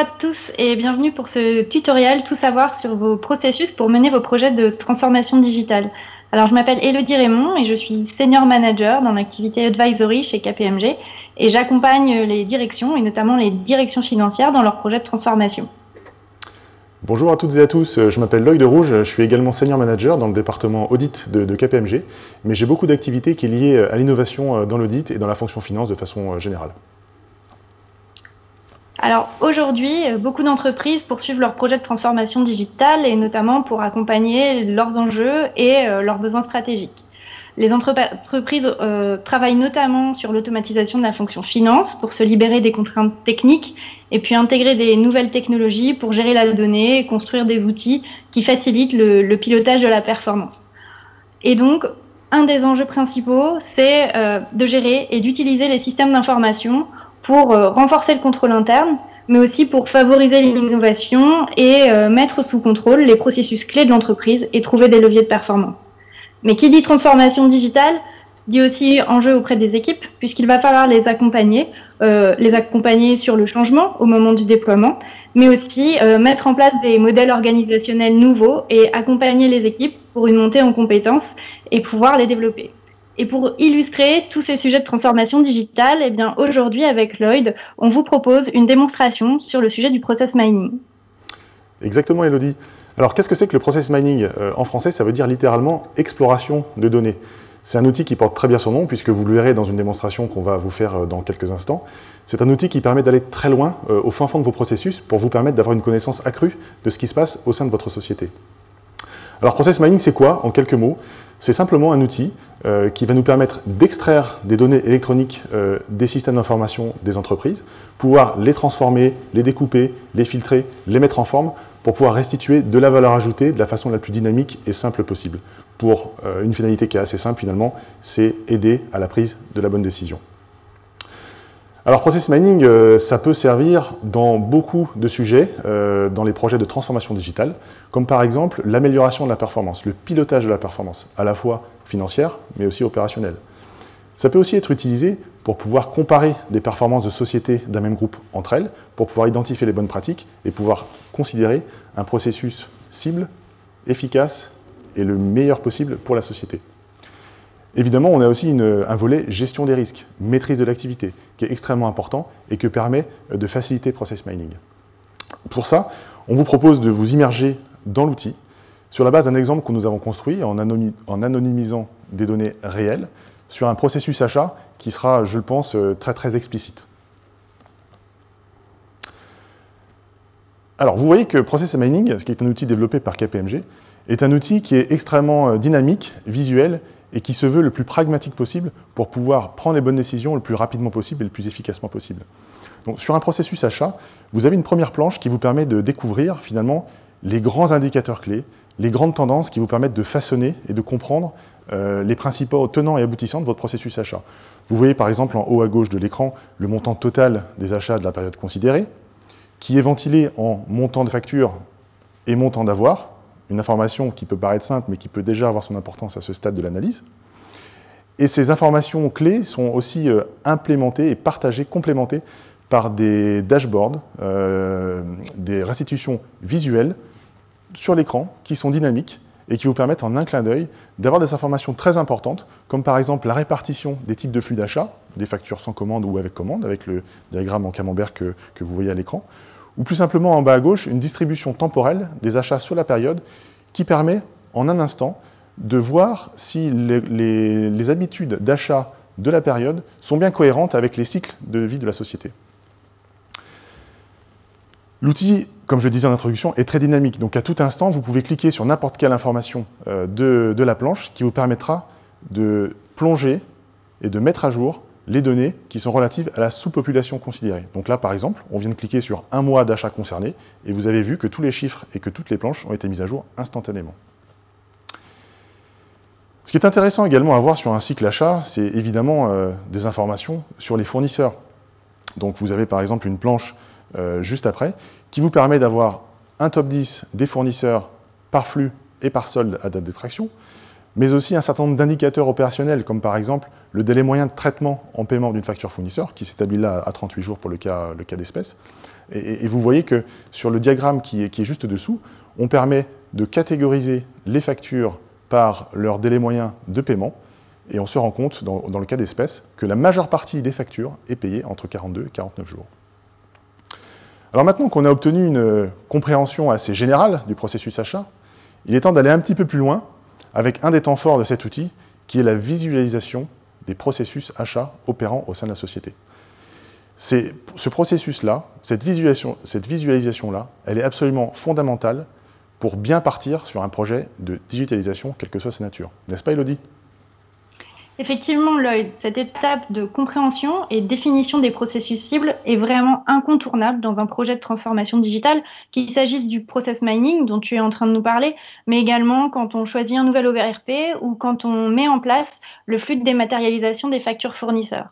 à tous et bienvenue pour ce tutoriel Tout savoir sur vos processus pour mener vos projets de transformation digitale. Alors je m'appelle Élodie Raymond et je suis Senior Manager dans l'activité Advisory chez KPMG et j'accompagne les directions et notamment les directions financières dans leurs projets de transformation. Bonjour à toutes et à tous, je m'appelle Loïc de Rouge, je suis également Senior Manager dans le département Audit de KPMG, mais j'ai beaucoup d'activités qui sont liées à l'innovation dans l'audit et dans la fonction finance de façon générale. Alors aujourd'hui, beaucoup d'entreprises poursuivent leurs projets de transformation digitale et notamment pour accompagner leurs enjeux et leurs besoins stratégiques. Les entreprises travaillent notamment sur l'automatisation de la fonction finance pour se libérer des contraintes techniques et puis intégrer des nouvelles technologies pour gérer la donnée et construire des outils qui facilitent le pilotage de la performance. Et donc, un des enjeux principaux, c'est de gérer et d'utiliser les systèmes d'information pour renforcer le contrôle interne, mais aussi pour favoriser l'innovation et mettre sous contrôle les processus clés de l'entreprise et trouver des leviers de performance. Mais qui dit transformation digitale, dit aussi enjeu auprès des équipes, puisqu'il va falloir les accompagner sur le changement au moment du déploiement, mais aussi mettre en place des modèles organisationnels nouveaux et accompagner les équipes pour une montée en compétences et pouvoir les développer. Et pour illustrer tous ces sujets de transformation digitale, eh bien aujourd'hui avec Lloyd, on vous propose une démonstration sur le sujet du process mining. Exactement, Élodie. Alors, qu'est-ce que c'est que le process mining? En français, ça veut dire littéralement exploration de données. C'est un outil qui porte très bien son nom, puisque vous le verrez dans une démonstration qu'on va vous faire dans quelques instants. C'est un outil qui permet d'aller très loin, au fin fond de vos processus, pour vous permettre d'avoir une connaissance accrue de ce qui se passe au sein de votre société. Alors, process mining, c'est quoi, en quelques mots? C'est simplement un outil qui va nous permettre d'extraire des données électroniques des systèmes d'information des entreprises, pouvoir les transformer, les découper, les filtrer, les mettre en forme, pour pouvoir restituer de la valeur ajoutée de la façon la plus dynamique et simple possible. Pour une finalité qui est assez simple finalement, c'est aider à la prise de la bonne décision. Alors process mining, ça peut servir dans beaucoup de sujets, dans les projets de transformation digitale, comme par exemple l'amélioration de la performance, le pilotage de la performance, à la fois financière, mais aussi opérationnelle. Ça peut aussi être utilisé pour pouvoir comparer des performances de sociétés d'un même groupe entre elles, pour pouvoir identifier les bonnes pratiques et pouvoir considérer un processus cible, efficace et le meilleur possible pour la société. Évidemment, on a aussi un volet gestion des risques, maîtrise de l'activité, qui est extrêmement important et qui permet de faciliter le process mining. Pour ça, on vous propose de vous immerger dans l'outil sur la base d'un exemple que nous avons construit en anonymisant des données réelles sur un processus achat qui sera, je le pense, très très explicite. Alors, vous voyez que Process Mining, qui est un outil développé par KPMG, est un outil qui est extrêmement dynamique, visuel, et qui se veut le plus pragmatique possible pour pouvoir prendre les bonnes décisions le plus rapidement possible et le plus efficacement possible. Donc, sur un processus achat, vous avez une première planche qui vous permet de découvrir, finalement, les grands indicateurs clés, les grandes tendances qui vous permettent de façonner et de comprendre les principaux tenants et aboutissants de votre processus achat. Vous voyez par exemple en haut à gauche de l'écran le montant total des achats de la période considérée, qui est ventilé en montant de facture et montant d'avoir, une information qui peut paraître simple mais qui peut déjà avoir son importance à ce stade de l'analyse. Et ces informations clés sont aussi implémentées et partagées, complémentées par des dashboards, des restitutions visuelles sur l'écran qui sont dynamiques et qui vous permettent en un clin d'œil d'avoir des informations très importantes, comme par exemple la répartition des types de flux d'achat, des factures sans commande ou avec commande, avec le diagramme en camembert que vous voyez à l'écran, ou plus simplement en bas à gauche, une distribution temporelle des achats sur la période qui permet en un instant de voir si les habitudes d'achat de la période sont bien cohérentes avec les cycles de vie de la société. L'outil, comme je le disais en introduction, est très dynamique. Donc à tout instant, vous pouvez cliquer sur n'importe quelle information de la planche qui vous permettra de plonger et de mettre à jour les données qui sont relatives à la sous-population considérée. Donc là, par exemple, on vient de cliquer sur un mois d'achat concerné et vous avez vu que tous les chiffres et que toutes les planches ont été mises à jour instantanément. Ce qui est intéressant également à voir sur un cycle achat, c'est évidemment des informations sur les fournisseurs. Donc vous avez par exemple une planche juste après, qui vous permet d'avoir un top 10 des fournisseurs par flux et par solde à date d'extraction, mais aussi un certain nombre d'indicateurs opérationnels, comme par exemple le délai moyen de traitement en paiement d'une facture fournisseur, qui s'établit là à 38 jours pour le cas d'espèce, Et vous voyez que sur le diagramme qui est juste dessous, on permet de catégoriser les factures par leur délai moyen de paiement, et on se rend compte, dans le cas d'espèces, que la majeure partie des factures est payée entre 42 et 49 jours. Alors maintenant qu'on a obtenu une compréhension assez générale du processus achat, il est temps d'aller un petit peu plus loin avec un des temps forts de cet outil, qui est la visualisation des processus achats opérant au sein de la société. Ce processus-là, cette visualisation-là, elle est absolument fondamentale pour bien partir sur un projet de digitalisation, quelle que soit sa nature. N'est-ce pas, Élodie ? Effectivement, Lloyd, cette étape de compréhension et définition des processus cibles est vraiment incontournable dans un projet de transformation digitale, qu'il s'agisse du process mining dont tu es en train de nous parler, mais également quand on choisit un nouvel OVRP ou quand on met en place le flux de dématérialisation des factures fournisseurs.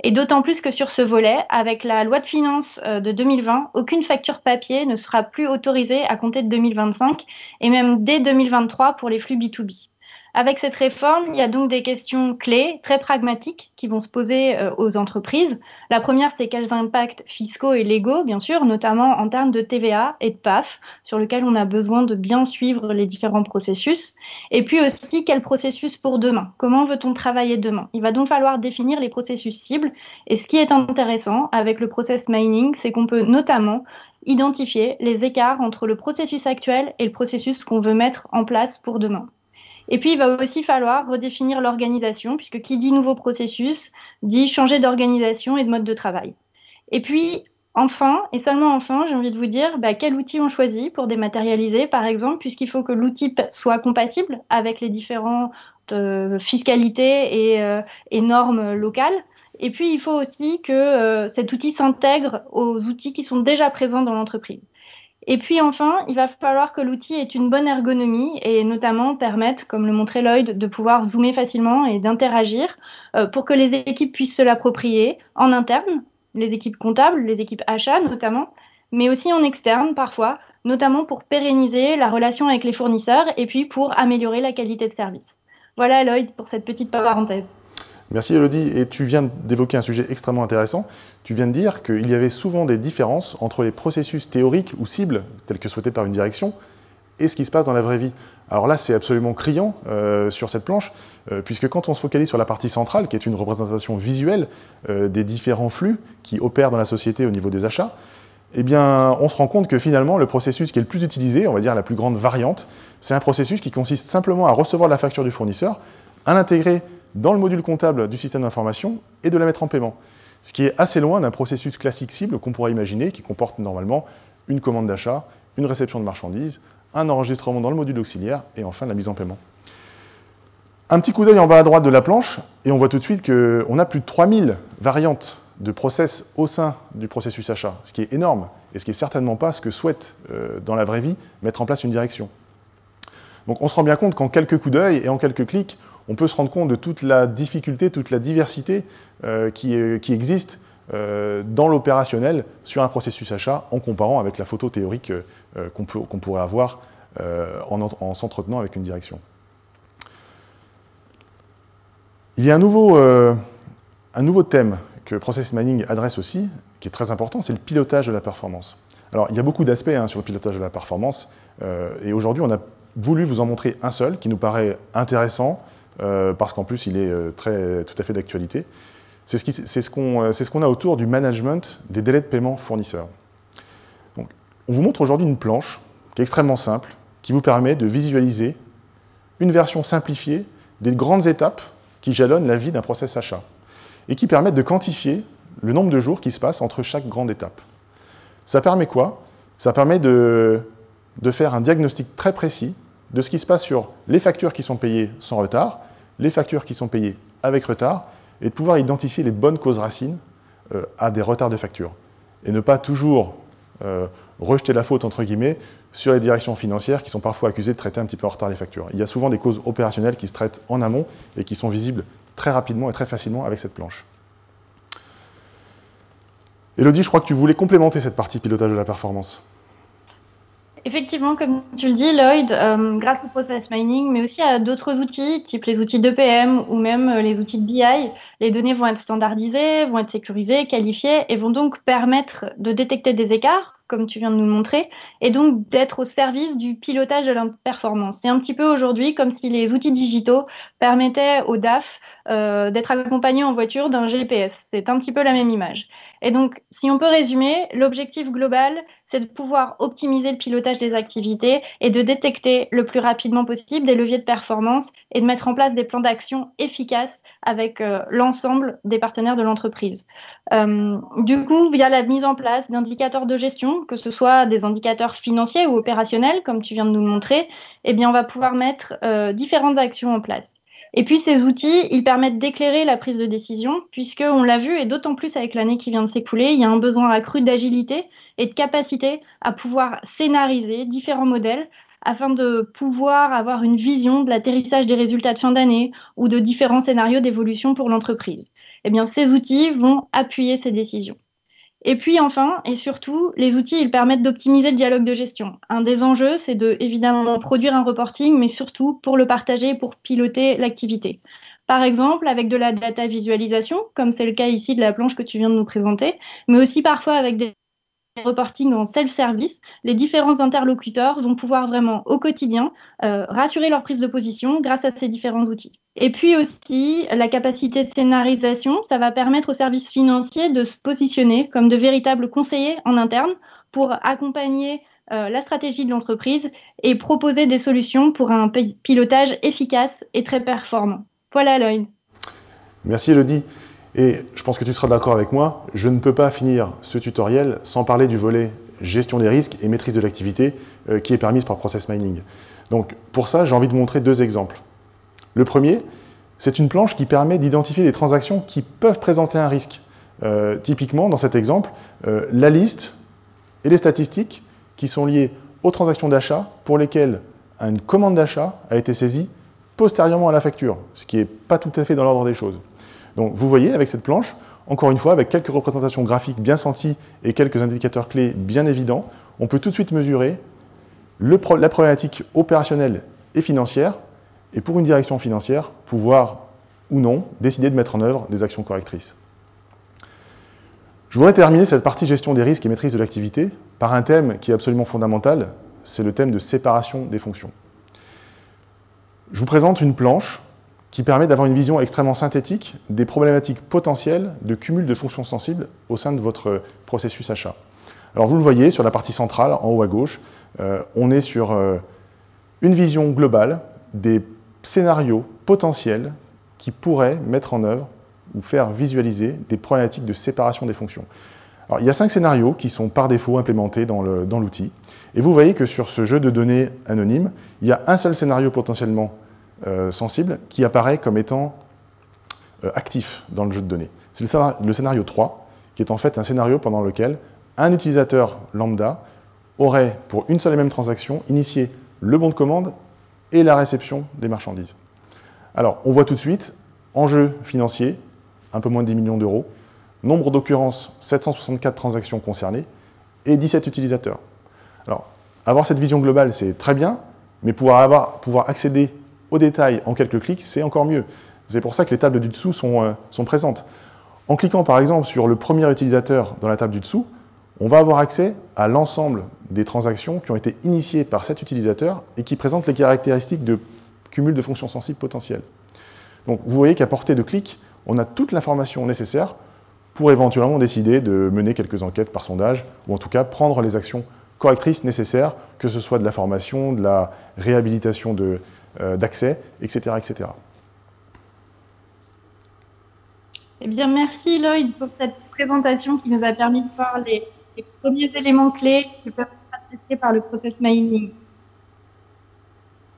Et d'autant plus que sur ce volet, avec la loi de finances de 2020, aucune facture papier ne sera plus autorisée à compter de 2025 et même dès 2023 pour les flux B2B. Avec cette réforme, il y a donc des questions clés, très pragmatiques, qui vont se poser aux entreprises. La première, c'est quels impacts fiscaux et légaux, bien sûr, notamment en termes de TVA et de PAF, sur lequel on a besoin de bien suivre les différents processus. Et puis aussi, quel processus pour demain? Comment veut-on travailler demain? Il va donc falloir définir les processus cibles. Et ce qui est intéressant avec le process mining, c'est qu'on peut notamment identifier les écarts entre le processus actuel et le processus qu'on veut mettre en place pour demain. Et puis, il va aussi falloir redéfinir l'organisation, puisque qui dit nouveau processus, dit changer d'organisation et de mode de travail. Et puis, enfin, et seulement enfin, j'ai envie de vous dire, quel outil on choisit pour dématérialiser, par exemple, puisqu'il faut que l'outil soit compatible avec les différentes fiscalités et normes locales. Et puis, il faut aussi que cet outil s'intègre aux outils qui sont déjà présents dans l'entreprise. Et puis enfin, il va falloir que l'outil ait une bonne ergonomie et notamment permette, comme le montrait Lloyd, de pouvoir zoomer facilement et d'interagir pour que les équipes puissent se l'approprier en interne, les équipes comptables, les équipes achats notamment, mais aussi en externe parfois, notamment pour pérenniser la relation avec les fournisseurs et puis pour améliorer la qualité de service. Voilà Lloyd pour cette petite parenthèse. Merci Élodie, et tu viens d'évoquer un sujet extrêmement intéressant. Tu viens de dire qu'il y avait souvent des différences entre les processus théoriques ou cibles, tels que souhaités par une direction, et ce qui se passe dans la vraie vie. Alors là, c'est absolument criant sur cette planche, puisque quand on se focalise sur la partie centrale, qui est une représentation visuelle des différents flux qui opèrent dans la société au niveau des achats, eh bien, on se rend compte que finalement, le processus qui est le plus utilisé, on va dire la plus grande variante, c'est un processus qui consiste simplement à recevoir la facture du fournisseur, à l'intégrer dans le module comptable du système d'information et de la mettre en paiement. Ce qui est assez loin d'un processus classique cible qu'on pourrait imaginer, qui comporte normalement une commande d'achat, une réception de marchandises, un enregistrement dans le module auxiliaire et enfin la mise en paiement. Un petit coup d'œil en bas à droite de la planche et on voit tout de suite qu'on a plus de 3000 variantes de process au sein du processus achat, ce qui est énorme et ce qui n'est certainement pas ce que souhaite dans la vraie vie mettre en place une direction. Donc on se rend bien compte qu'en quelques coups d'œil et en quelques clics, on peut se rendre compte de toute la difficulté, toute la diversité qui existe dans l'opérationnel sur un processus achat en comparant avec la photo théorique qu'on pourrait avoir en s'entretenant avec une direction. Il y a un nouveau thème que Process Mining adresse aussi, qui est très important, c'est le pilotage de la performance. Alors, il y a beaucoup d'aspects sur le pilotage de la performance, et aujourd'hui, on a voulu vous en montrer un seul, qui nous paraît intéressant, parce qu'en plus il est tout à fait d'actualité. C'est ce qu'on a autour du management des délais de paiement fournisseurs. Donc, on vous montre aujourd'hui une planche qui est extrêmement simple, qui vous permet de visualiser une version simplifiée des grandes étapes qui jalonnent la vie d'un process achat et qui permettent de quantifier le nombre de jours qui se passent entre chaque grande étape. Ça permet quoi? Ça permet de faire un diagnostic très précis de ce qui se passe sur les factures qui sont payées sans retard, les factures qui sont payées avec retard, et de pouvoir identifier les bonnes causes racines à des retards de facture. Et ne pas toujours rejeter la faute, entre guillemets, sur les directions financières qui sont parfois accusées de traiter un petit peu en retard les factures. Il y a souvent des causes opérationnelles qui se traitent en amont et qui sont visibles très rapidement et très facilement avec cette planche. Élodie, je crois que tu voulais complémenter cette partie pilotage de la performance. Effectivement, comme tu le dis, Lloyd, grâce au process mining, mais aussi à d'autres outils, type les outils d'EPM ou même les outils de BI, les données vont être standardisées, vont être sécurisées, qualifiées et vont donc permettre de détecter des écarts, comme tu viens de nous le montrer, et donc d'être au service du pilotage de la performance. C'est un petit peu aujourd'hui comme si les outils digitaux permettaient au DAF d'être accompagné en voiture d'un GPS. C'est un petit peu la même image. Et donc, si on peut résumer, l'objectif global, c'est de pouvoir optimiser le pilotage des activités et de détecter le plus rapidement possible des leviers de performance et de mettre en place des plans d'action efficaces avec l'ensemble des partenaires de l'entreprise. Du coup, via la mise en place d'indicateurs de gestion, que ce soit des indicateurs financiers ou opérationnels, comme tu viens de nous le montrer, eh bien, on va pouvoir mettre différentes actions en place. Et puis ces outils, ils permettent d'éclairer la prise de décision, puisqu'on l'a vu, et d'autant plus avec l'année qui vient de s'écouler, il y a un besoin accru d'agilité et de capacité à pouvoir scénariser différents modèles afin de pouvoir avoir une vision de l'atterrissage des résultats de fin d'année ou de différents scénarios d'évolution pour l'entreprise. Eh bien, ces outils vont appuyer ces décisions. Et puis enfin, et surtout, les outils, ils permettent d'optimiser le dialogue de gestion. Un des enjeux, c'est de évidemment produire un reporting, mais surtout pour le partager, pour piloter l'activité. Par exemple, avec de la data visualisation, comme c'est le cas ici de la planche que tu viens de nous présenter, mais aussi parfois avec des reporting en self-service, les différents interlocuteurs vont pouvoir vraiment au quotidien rassurer leur prise de position grâce à ces différents outils. Et puis aussi, la capacité de scénarisation, ça va permettre aux services financiers de se positionner comme de véritables conseillers en interne pour accompagner la stratégie de l'entreprise et proposer des solutions pour un pilotage efficace et très performant. Voilà, Lloyd. Merci Elodie. Et je pense que tu seras d'accord avec moi, je ne peux pas finir ce tutoriel sans parler du volet gestion des risques et maîtrise de l'activité qui est permise par Process Mining. Donc pour ça, j'ai envie de montrer deux exemples. Le premier, c'est une planche qui permet d'identifier des transactions qui peuvent présenter un risque. Typiquement, dans cet exemple, la liste et les statistiques qui sont liées aux transactions d'achat pour lesquelles une commande d'achat a été saisie postérieurement à la facture, ce qui n'est pas tout à fait dans l'ordre des choses. Donc vous voyez, avec cette planche, encore une fois, avec quelques représentations graphiques bien senties et quelques indicateurs clés bien évidents, on peut tout de suite mesurer la problématique opérationnelle et financière, et pour une direction financière, pouvoir ou non décider de mettre en œuvre des actions correctrices. Je voudrais terminer cette partie gestion des risques et maîtrise de l'activité par un thème qui est absolument fondamental, c'est le thème de séparation des fonctions. Je vous présente une planche qui permet d'avoir une vision extrêmement synthétique des problématiques potentielles de cumul de fonctions sensibles au sein de votre processus achat. Alors vous le voyez sur la partie centrale, en haut à gauche, on est sur une vision globale des scénarios potentiels qui pourraient mettre en œuvre ou faire visualiser des problématiques de séparation des fonctions. Alors, il y a 5 scénarios qui sont par défaut implémentés dans l'outil. Et vous voyez que sur ce jeu de données anonyme, il y a un seul scénario potentiellement sensible qui apparaît comme étant actif dans le jeu de données. C'est le scénario 3, qui est en fait un scénario pendant lequel un utilisateur lambda aurait, pour une seule et même transaction, initié le bon de commande et la réception des marchandises. Alors, on voit tout de suite, enjeu financier, un peu moins de 10 millions d'euros, nombre d'occurrences, 764 transactions concernées, et 17 utilisateurs. Alors, avoir cette vision globale, c'est très bien, mais pouvoir accéder aux détails en quelques clics, c'est encore mieux. C'est pour ça que les tables du dessous sont présentes. En cliquant par exemple sur le premier utilisateur dans la table du dessous, on va avoir accès à l'ensemble des transactions qui ont été initiées par cet utilisateur et qui présentent les caractéristiques de cumul de fonctions sensibles potentielles. Donc vous voyez qu'à portée de clic, on a toute l'information nécessaire pour éventuellement décider de mener quelques enquêtes par sondage, ou en tout cas prendre les actions correctrices nécessaires, que ce soit de la formation, de la réhabilitation d'accès, etc., etc. Eh bien, merci Lloyd pour cette présentation qui nous a permis de voir les premiers éléments clés qui peuvent être attestés par le process mining.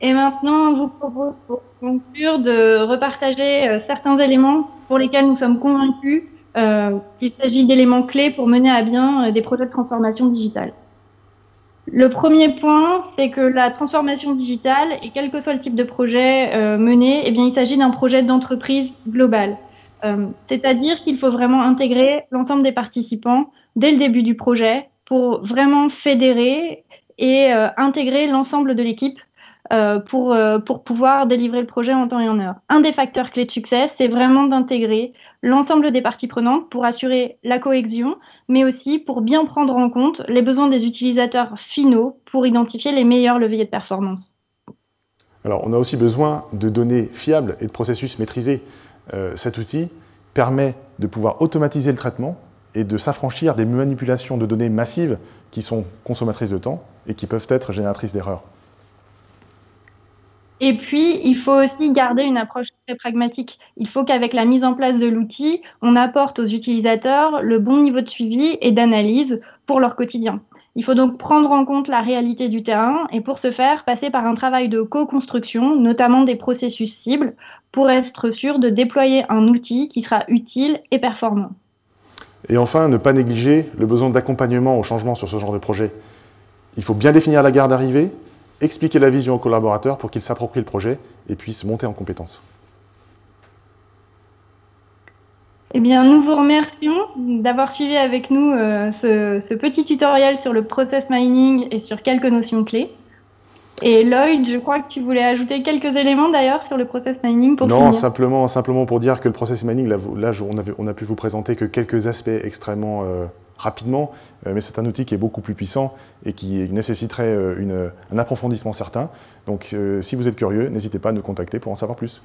Et maintenant, on vous propose pour conclure de repartager certains éléments pour lesquels nous sommes convaincus qu'il s'agit d'éléments clés pour mener à bien des projets de transformation digitale. Le premier point, c'est que la transformation digitale, et quel que soit le type de projet mené, eh bien, il s'agit d'un projet d'entreprise global. C'est-à-dire qu'il faut vraiment intégrer l'ensemble des participants dès le début du projet pour vraiment fédérer et intégrer l'ensemble de l'équipe pour pouvoir délivrer le projet en temps et en heure. Un des facteurs clés de succès, c'est vraiment d'intégrer l'ensemble des parties prenantes pour assurer la cohésion, mais aussi pour bien prendre en compte les besoins des utilisateurs finaux pour identifier les meilleurs leviers de performance. Alors, on a aussi besoin de données fiables et de processus maîtrisés. Cet outil permet de pouvoir automatiser le traitement et de s'affranchir des manipulations de données massives qui sont consommatrices de temps et qui peuvent être génératrices d'erreurs. Et puis, il faut aussi garder une approche très pragmatique. Il faut qu'avec la mise en place de l'outil, on apporte aux utilisateurs le bon niveau de suivi et d'analyse pour leur quotidien. Il faut donc prendre en compte la réalité du terrain et pour ce faire, passer par un travail de co-construction, notamment des processus cibles, pour être sûr de déployer un outil qui sera utile et performant. Et enfin, ne pas négliger le besoin d'accompagnement au changement sur ce genre de projet. Il faut bien définir la gare d'arrivée, expliquer la vision aux collaborateurs pour qu'ils s'approprient le projet et puissent monter en compétences. Eh bien, nous vous remercions d'avoir suivi avec nous ce petit tutoriel sur le process mining et sur quelques notions clés. Et Lloyd, je crois que tu voulais ajouter quelques éléments d'ailleurs sur le process mining pour finir. Non, simplement pour dire que le process mining, là on a pu vous présenter que quelques aspects extrêmement rapidement, mais c'est un outil qui est beaucoup plus puissant et qui nécessiterait un approfondissement certain. Donc si vous êtes curieux, n'hésitez pas à nous contacter pour en savoir plus.